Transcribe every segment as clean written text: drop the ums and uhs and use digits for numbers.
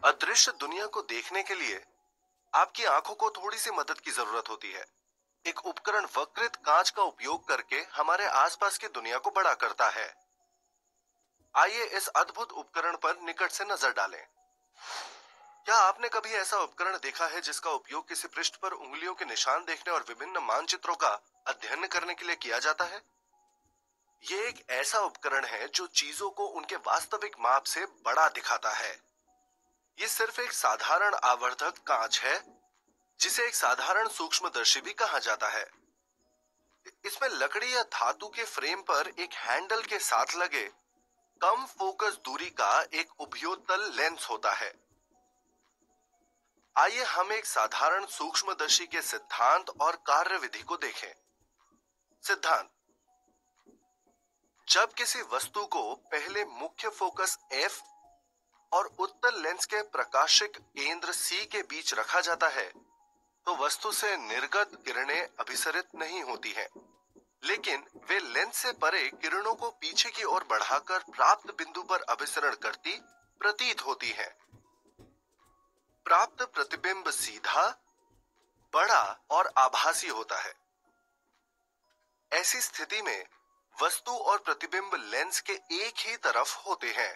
अदृश्य दुनिया को देखने के लिए आपकी आंखों को थोड़ी सी मदद की जरूरत होती है। एक उपकरण वक्रित कांच का उपयोग करके हमारे आसपास की दुनिया को बड़ा करता है। आइए इस अद्भुत उपकरण पर निकट से नजर डालें। क्या आपने कभी ऐसा उपकरण देखा है जिसका उपयोग किसी पृष्ठ पर उंगलियों के निशान देखने और विभिन्न मानचित्रों का अध्ययन करने के लिए किया जाता है? ये एक ऐसा उपकरण है जो चीजों को उनके वास्तविक माप से बड़ा दिखाता है। ये सिर्फ एक साधारण आवर्धक कांच है जिसे एक साधारण सूक्ष्मदर्शी भी कहा जाता है। इसमें लकड़ी या धातु के फ्रेम पर एक हैंडल के साथ लगे कम फोकस दूरी का एक उभयोतल लेंस होता है। आइए हम एक साधारण सूक्ष्मदर्शी के सिद्धांत और कार्यविधि को देखें। सिद्धांत: जब किसी वस्तु को पहले मुख्य फोकस F और उत्तल लेंस के प्रकाशिक केंद्र C के बीच रखा जाता है तो वस्तु से निर्गत किरणें अभिसरित नहीं होती हैं, लेकिन वे लेंस से परे किरणों को पीछे की ओर बढ़ाकर प्राप्त बिंदु पर अभिसरण करती प्रतीत होती हैं। प्राप्त प्रतिबिंब सीधा, बड़ा और आभासी होता है। ऐसी स्थिति में वस्तु और प्रतिबिंब लेंस के एक ही तरफ होते हैं।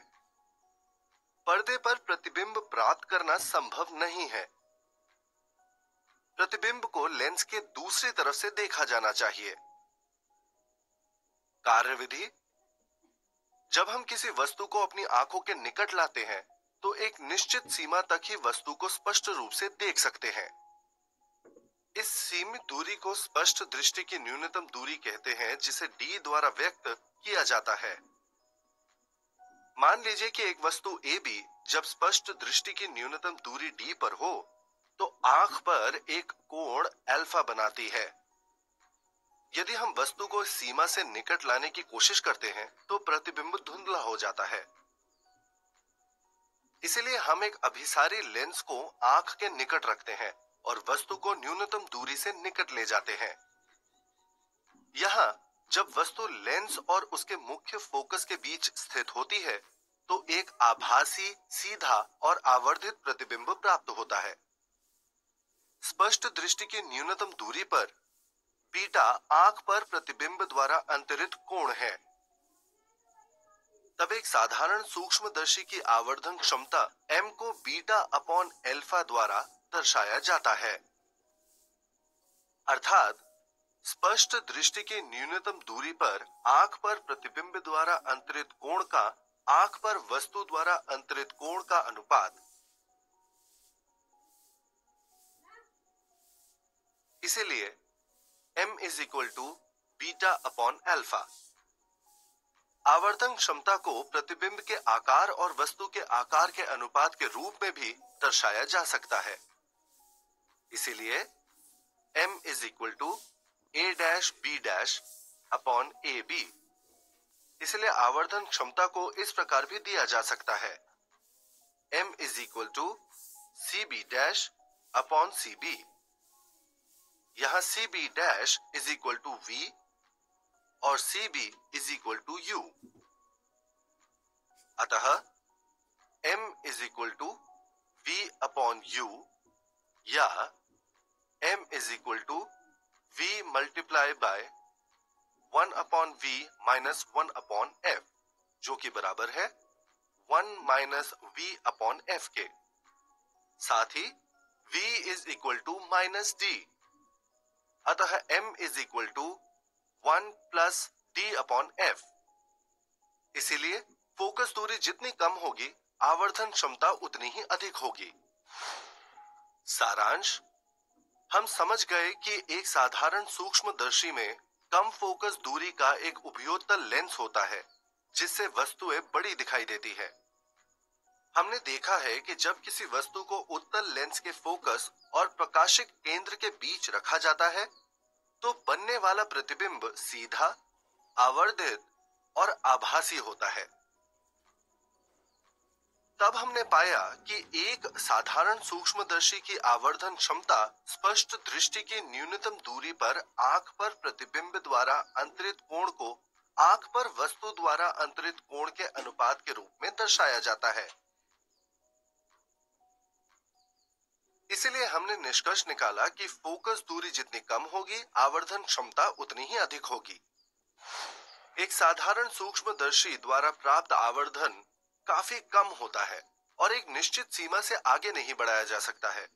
पर्दे पर प्रतिबिंब प्राप्त करना संभव नहीं है। प्रतिबिंब को लेंस के दूसरी तरफ से देखा जाना चाहिए। कार्यविधि: जब हम किसी वस्तु को अपनी आंखों के निकट लाते हैं तो एक निश्चित सीमा तक ही वस्तु को स्पष्ट रूप से देख सकते हैं। इस सीमित दूरी को स्पष्ट दृष्टि की न्यूनतम दूरी कहते हैं, जिसे D द्वारा व्यक्त किया जाता है। मान लीजिए कि एक वस्तु AB जब स्पष्ट दृष्टि की न्यूनतम दूरी D पर हो तो आंख पर एक कोण अल्फा बनाती है। यदि हम वस्तु को इस सीमा से निकट लाने की कोशिश करते हैं तो प्रतिबिंब धुंधला हो जाता है। इसलिए हम एक अभिसारी लेंस को आंख के निकट रखते हैं और वस्तु को न्यूनतम दूरी से निकट ले जाते हैं। यहाँ जब वस्तु लेंस और उसके मुख्य फोकस के बीच स्थित होती है तो एक आभासी, सीधा और आवर्धित प्रतिबिंब प्राप्त होता है। स्पष्ट दृष्टि की न्यूनतम दूरी पर बीटा आंख पर प्रतिबिंब द्वारा अंतरित कोण है। तब एक साधारण सूक्ष्मदर्शी की आवर्धन क्षमता m को बीटा अपॉन अल्फा द्वारा दर्शाया जाता है। अर्थात स्पष्ट दृष्टि की न्यूनतम दूरी पर आंख पर प्रतिबिंब द्वारा अंतरित कोण का आंख पर वस्तु द्वारा अंतरित कोण का अनुपात। इसीलिए m is equal to beta upon alpha. आवर्धन क्षमता को प्रतिबिंब के आकार और वस्तु के आकार के अनुपात के रूप में भी दर्शाया जा सकता है। इसीलिए m is equal to a dash b dash upon A B. इसलिए आवर्धन क्षमता को इस प्रकार भी दिया जा सकता है, m is equal to C B dash upon C B. यहां C B dash is equal to v और C B is equal to u. अतः m is equal to v upon u या m is equal to v multiply by 1 upon v minus 1 upon f, जो कि बराबर है 1 minus v upon f के। साथ ही v is equal to minus d। अतः m is equal to 1 plus d upon f। इसीलिए फोकस दूरी जितनी कम होगी आवर्धन क्षमता उतनी ही अधिक होगी। सारांश: हम समझ गए कि एक साधारण सूक्ष्मदर्शी में कम फोकस दूरी का एक उभयोतल लेंस होता है जिससे वस्तुएं बड़ी दिखाई देती है। हमने देखा है कि जब किसी वस्तु को उत्तल लेंस के फोकस और प्रकाशिक केंद्र के बीच रखा जाता है तो बनने वाला प्रतिबिंब सीधा, आवर्धित और आभासी होता है। तब हमने पाया कि एक साधारण सूक्ष्मदर्शी की आवर्धन क्षमता स्पष्ट दृष्टि की न्यूनतम दूरी पर आंख पर प्रतिबिंब द्वारा अंतरित कोण को आंख पर वस्तु द्वारा अंतरित कोण के अनुपात के रूप में दर्शाया जाता है। इसीलिए हमने निष्कर्ष निकाला कि फोकस दूरी जितनी कम होगी, आवर्धन क्षमता उतनी ही अधिक होगी। एक साधारण सूक्ष्मदर्शी द्वारा प्राप्त आवर्धन काफी कम होता है और एक निश्चित सीमा से आगे नहीं बढ़ाया जा सकता है।